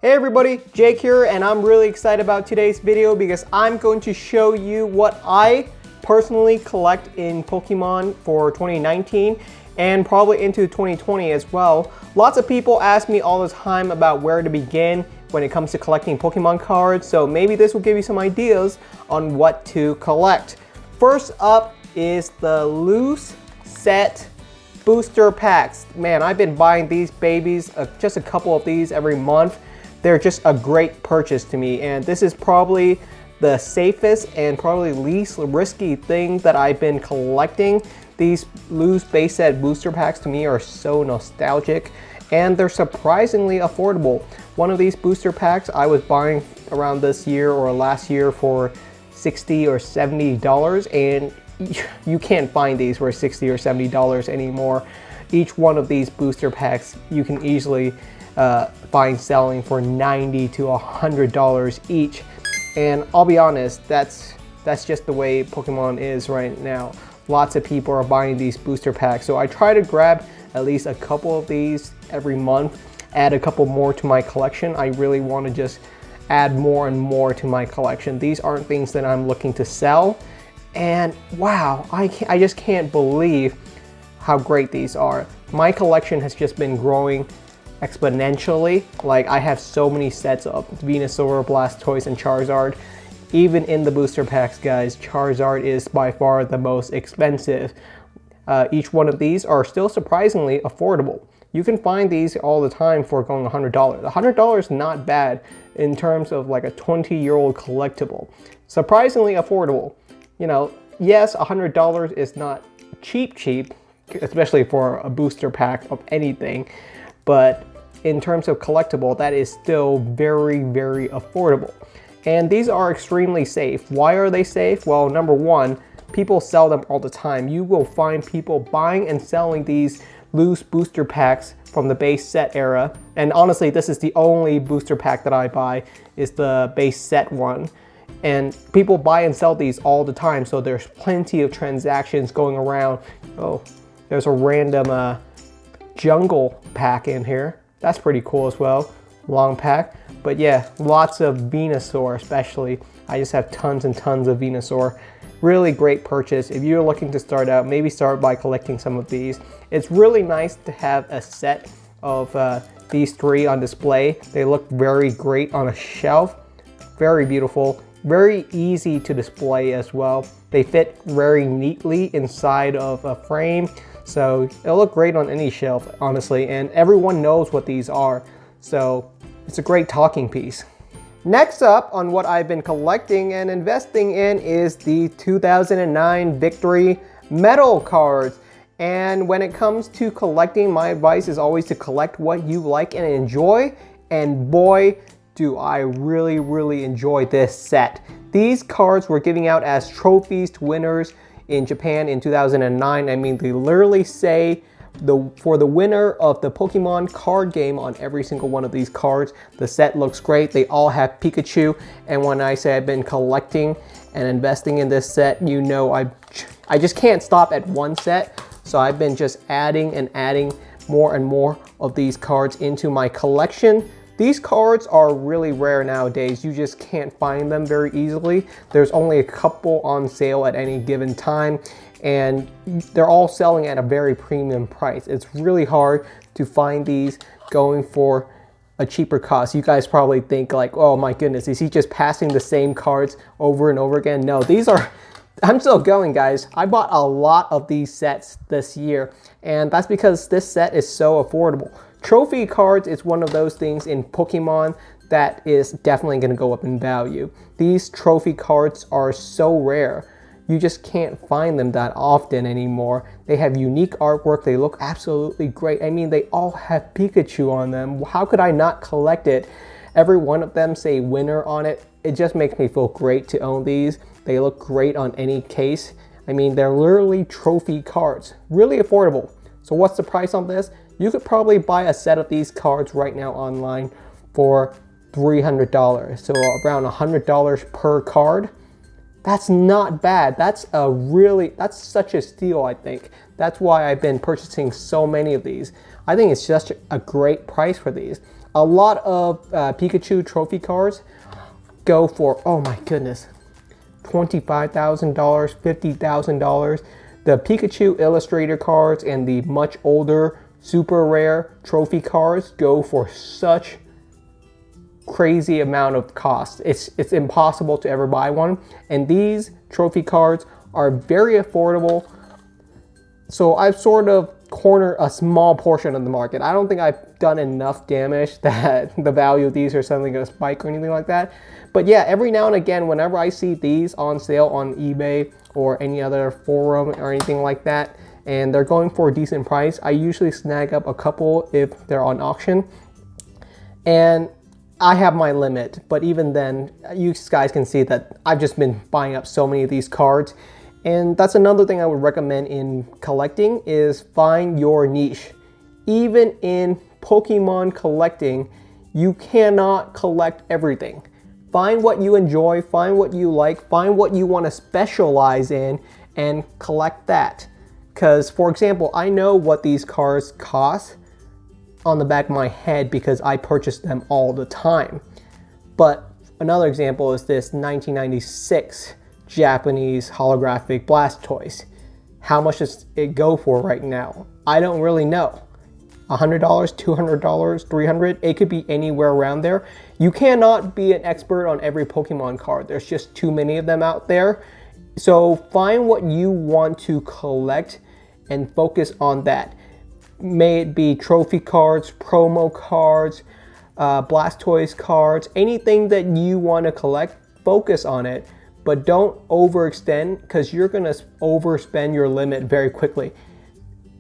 Hey everybody, Jake here, and I'm really excited about today's video because I'm going to show you what I personally collect in Pokemon for 2019 and probably into 2020 as well. Lots of people ask me all the time about where to begin when it comes to collecting Pokemon cards, so maybe this will give you some ideas on what to collect. First up is the loose set booster packs. Man, I've been buying these babies, just a couple of these every month. They're just a great purchase to me, and this is probably the safest and probably least risky thing that I've been collecting. These loose base set booster packs to me are so nostalgic, and they're surprisingly affordable. One of these booster packs I was buying around this year or last year for $60 or $70, and you can't find these for $60 or $70 anymore. Each one of these booster packs you can easily find selling for $90 to $100 each, and I'll be honest, that's just the way Pokemon is right now. Lots of people are buying these booster packs, so I try to grab at least a couple of these every month, add a couple more to my collection. I really want to just add more and more to my collection. These aren't things that I'm looking to sell, and wow, I just can't believe how great these are. My collection has just been growing exponentially. Like, I have so many sets of Venusaur, Blastoise, and Charizard. Even in the booster packs, guys, Charizard is by far the most expensive. Each one of these are still surprisingly affordable. You can find these all the time for going $100. $100 is not bad in terms of like a 20-year-old collectible. Surprisingly affordable. You know, yes, $100 is not cheap, especially for a booster pack of anything, but in terms of collectible, that is still very, very affordable. And these are extremely safe. Why are they safe? Well, number one, people sell them all the time. You will find people buying and selling these loose booster packs from the base set era. And honestly, this is the only booster pack that I buy, is the base set one. And people buy and sell these all the time, so there's plenty of transactions going around. Oh, there's a random jungle pack in here. That's pretty cool as well. Long pack. But yeah, lots of Venusaur especially. I just have tons and tons of Venusaur. Really great purchase. If you're looking to start out, maybe start by collecting some of these. It's really nice to have a set of these three on display. They look very great on a shelf. Very beautiful. Very easy to display as well. They fit very neatly inside of a frame. So it'll look great on any shelf, honestly, and everyone knows what these are. So it's a great talking piece. Next up on what I've been collecting and investing in is the 2009 Victory Metal cards. And when it comes to collecting, my advice is always to collect what you like and enjoy. And boy, do I really, really enjoy this set. These cards were giving out as trophies to winners in Japan in 2009. I mean, they literally say for the winner of the Pokemon card game on every single one of these cards. The set looks great. They all have Pikachu, and when I say I've been collecting and investing in this set, you know I just can't stop at one set. So I've been just adding and adding more and more of these cards into my collection. These cards are really rare nowadays. You just can't find them very easily. There's only a couple on sale at any given time, and they're all selling at a very premium price. It's really hard to find these going for a cheaper cost. You guys probably think like, oh my goodness, is he just passing the same cards over and over again? No, these are, I'm still going, guys. I bought a lot of these sets this year, and that's because this set is so affordable. Trophy cards is one of those things in Pokemon that is definitely going to go up in value. These trophy cards are so rare. You just can't find them that often anymore. They have unique artwork. They look absolutely great. I mean, they all have Pikachu on them. How could I not collect it? Every one of them say winner on it. It just makes me feel great to own these. They look great on any case. I mean, they're literally trophy cards. Really affordable. So what's the price on this? You could probably buy a set of these cards right now online for $300. So around $100 per card. That's not bad. That's such a steal, I think. That's why I've been purchasing so many of these. I think it's just a great price for these. A lot of Pikachu trophy cards go for, oh my goodness, $25,000, $50,000. The Pikachu Illustrator cards and the much older super rare trophy cards go for such crazy amount of cost. It's impossible to ever buy one. And these trophy cards are very affordable. So I've sort of cornered a small portion of the market. I don't think I've done enough damage that the value of these are suddenly going to spike or anything like that. But yeah, every now and again, whenever I see these on sale on eBay or any other forum or anything like that, and they're going for a decent price, I usually snag up a couple if they're on auction. And I have my limit, but even then, you guys can see that I've just been buying up so many of these cards. And that's another thing I would recommend in collecting is find your niche. Even in Pokemon collecting, you cannot collect everything. Find what you enjoy, find what you like, find what you want to specialize in, and collect that. Because, for example, I know what these cards cost on the back of my head because I purchase them all the time. But another example is this 1996 Japanese holographic Blastoise. How much does it go for right now? I don't really know. $100, $200, $300, it could be anywhere around there. You cannot be an expert on every Pokemon card. There's just too many of them out there. So find what you want to collect and focus on that. May it be trophy cards, promo cards, Blastoise cards, anything that you want to collect, focus on it. But don't overextend because you're going to overspend your limit very quickly.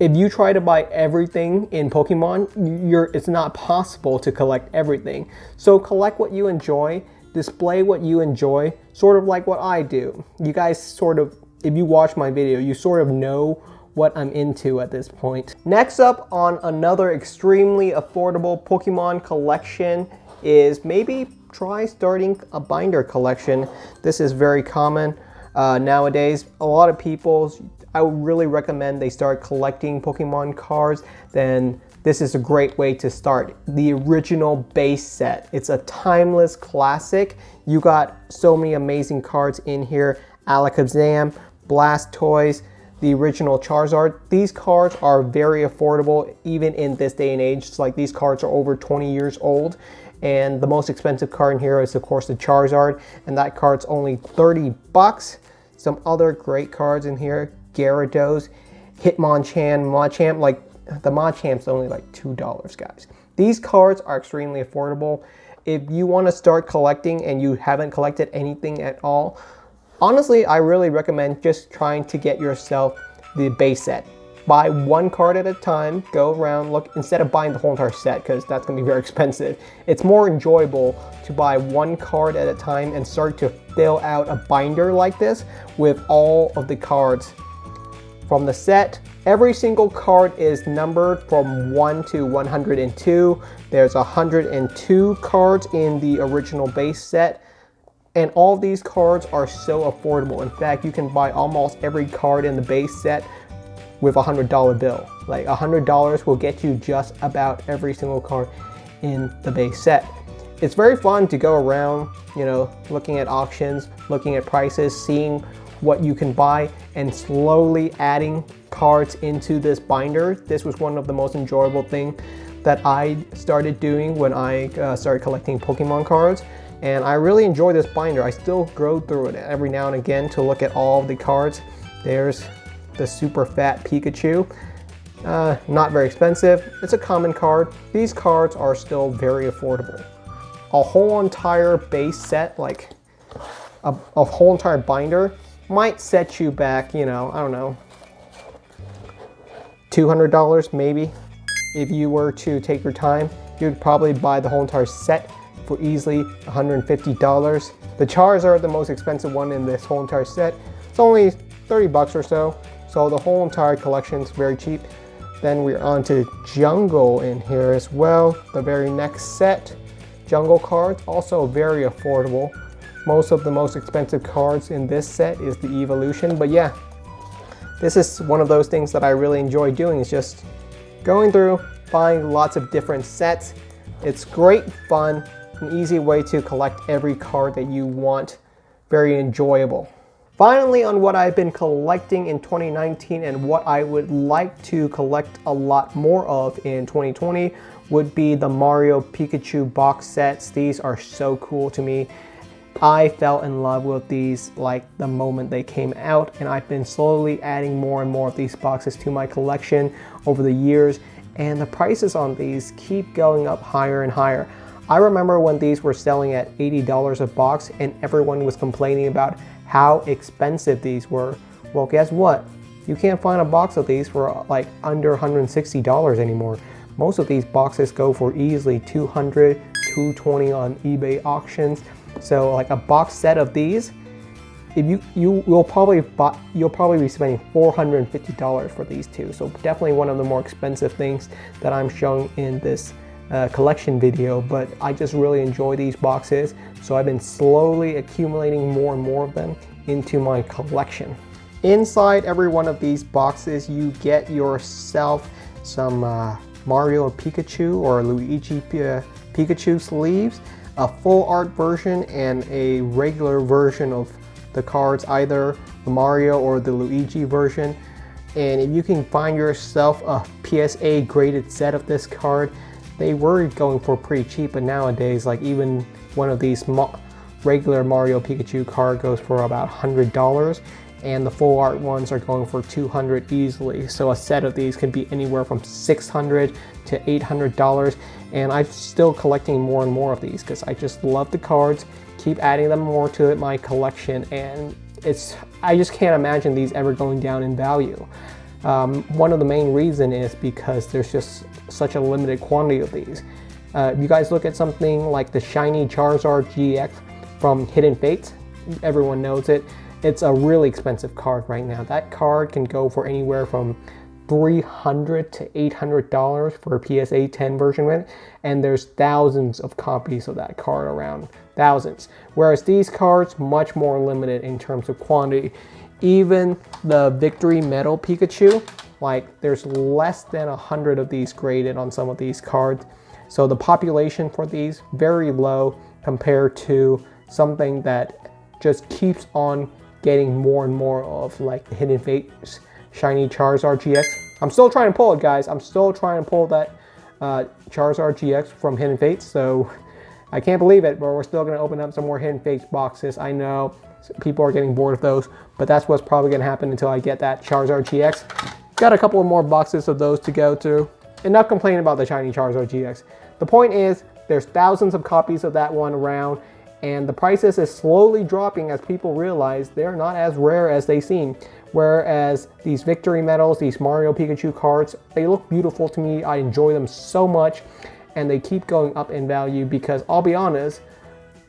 If you try to buy everything in Pokemon, it's not possible to collect everything. So collect what you enjoy, display what you enjoy, sort of like what I do. You guys sort of, if you watch my video, you sort of know what I'm into at this point. Next up on another extremely affordable Pokemon collection is maybe try starting a binder collection. This is very common nowadays. A lot of people, I would really recommend they start collecting Pokemon cards. Then this is a great way to start. The original base set. It's a timeless classic. You got so many amazing cards in here. Alakazam, Blastoise, the original Charizard. These cards are very affordable even in this day and age. It's like these cards are over 20 years old. And the most expensive card in here is of course the Charizard, and that card's only 30 bucks. Some other great cards in here, Gyarados, Hitmonchan, Machamp, like the Machamp's only like $2, guys. These cards are extremely affordable. If you want to start collecting and you haven't collected anything at all, honestly, I really recommend just trying to get yourself the base set. Buy one card at a time, go around, look, instead of buying the whole entire set, because that's going to be very expensive. It's more enjoyable to buy one card at a time and start to fill out a binder like this with all of the cards from the set. Every single card is numbered from 1 to 102. There's 102 cards in the original base set. And all these cards are so affordable. In fact, you can buy almost every card in the base set with a $100 bill. Like $100 will get you just about every single card in the base set. It's very fun to go around, you know, looking at auctions, looking at prices, seeing what you can buy, and slowly adding cards into this binder. This was one of the most enjoyable things that I started doing when I started collecting Pokemon cards. And I really enjoy this binder. I still go through it every now and again to look at all of the cards. There's the super fat Pikachu. Not very expensive. It's a common card. These cards are still very affordable. A whole entire base set, like a whole entire binder, might set you back, you know, I don't know, $200 maybe. If you were to take your time, you'd probably buy the whole entire set for easily $150. The Charizard, the most expensive one in this whole entire set, it's only 30 bucks or so. So the whole entire collection is very cheap. Then we're on to Jungle in here as well. The very next set, Jungle cards, also very affordable. Most of the most expensive cards in this set is the Evolution. But yeah, this is one of those things that I really enjoy doing, is just going through, buying lots of different sets, It's great fun, an easy way to collect every card that you want. Very enjoyable. Finally, on what I've been collecting in 2019 and what I would like to collect a lot more of in 2020 would be the Mario Pikachu box sets. These are so cool to me. I fell in love with these like the moment they came out, and I've been slowly adding more and more of these boxes to my collection over the years, and the prices on these keep going up higher and higher. I remember when these were selling at $80 a box and everyone was complaining about how expensive these were. Well, guess what? You can't find a box of these for like under $160 anymore. Most of these boxes go for easily $200, $220 on eBay auctions. So like a box set of these, if you'll probably be spending $450 for these two. So definitely one of the more expensive things that I'm showing in this collection video, but I just really enjoy these boxes, so I've been slowly accumulating more and more of them into my collection. Inside every one of these boxes, you get yourself some Mario Pikachu or Luigi Pikachu sleeves, a full art version, and a regular version of the cards, either the Mario or the Luigi version. And if you can find yourself a PSA graded set of this card, they were going for pretty cheap, but nowadays, like even one of these regular Mario Pikachu card goes for about $100, and the full art ones are going for $200 easily. So a set of these can be anywhere from $600 to $800, and I'm still collecting more and more of these because I just love the cards, keep adding them more to my collection, and I just can't imagine these ever going down in value. One of the main reason is because there's just such a limited quantity of these. If you guys look at something like the shiny Charizard GX from Hidden Fates, everyone knows it. It's a really expensive card right now. That card can go for anywhere from $300 to $800 for a PSA 10 version of it, and there's thousands of copies of that card around, thousands. Whereas these cards, much more limited in terms of quantity. Even the Victory Medal Pikachu, like there's less than 100 of these graded on some of these cards. So the population for these, very low compared to something that just keeps on getting more and more of, like the Hidden Fates shiny Charizard GX. I'm still trying to pull it, guys. I'm still trying to pull that Charizard GX from Hidden Fates, so I can't believe it, but we're still going to open up some more Hidden Fates boxes. I know people are getting bored of those, but that's what's probably going to happen until I get that Charizard GX. Got a couple of more boxes of those to go through. Enough complaining about the shiny Charizard GX. The point is, there's thousands of copies of that one around, and the prices is slowly dropping as people realize they're not as rare as they seem. Whereas these Victory Medals, these Mario Pikachu cards, they look beautiful to me. I enjoy them so much, and they keep going up in value because I'll be honest,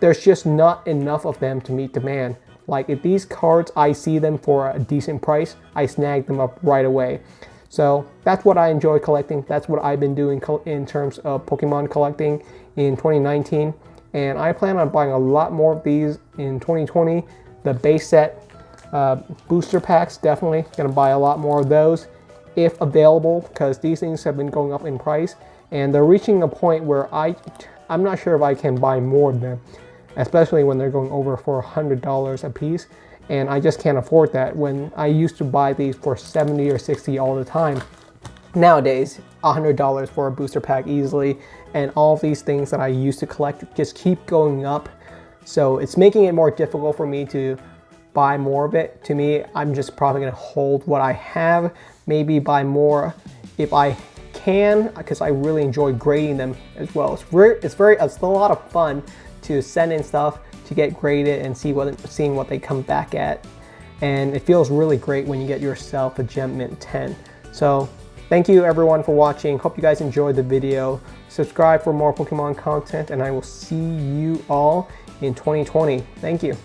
there's just not enough of them to meet demand. Like if these cards, I see them for a decent price, I snag them up right away. So that's what I enjoy collecting. That's what I've been doing in terms of Pokemon collecting in 2019. And I plan on buying a lot more of these in 2020. The base set booster packs, definitely gonna buy a lot more of those if available, because these things have been going up in price and they're reaching a point where I'm not sure if I can buy more of them, especially when they're going over for $100 a piece, and I just can't afford that when I used to buy these for $70 or $60 all the time. Nowadays, $100 for a booster pack easily, and all of these things that I used to collect just keep going up, so it's making it more difficult for me to buy more of it. To me, I'm just probably going to hold what I have, maybe buy more if I can, because I really enjoy grading them as well. It's a lot of fun to send in stuff to get graded and seeing what they come back at, and it feels really great when you get yourself a Gem Mint 10. So thank you everyone for watching. Hope you guys enjoyed the video. Subscribe for more Pokemon content, and I will see you all in 2020. Thank you.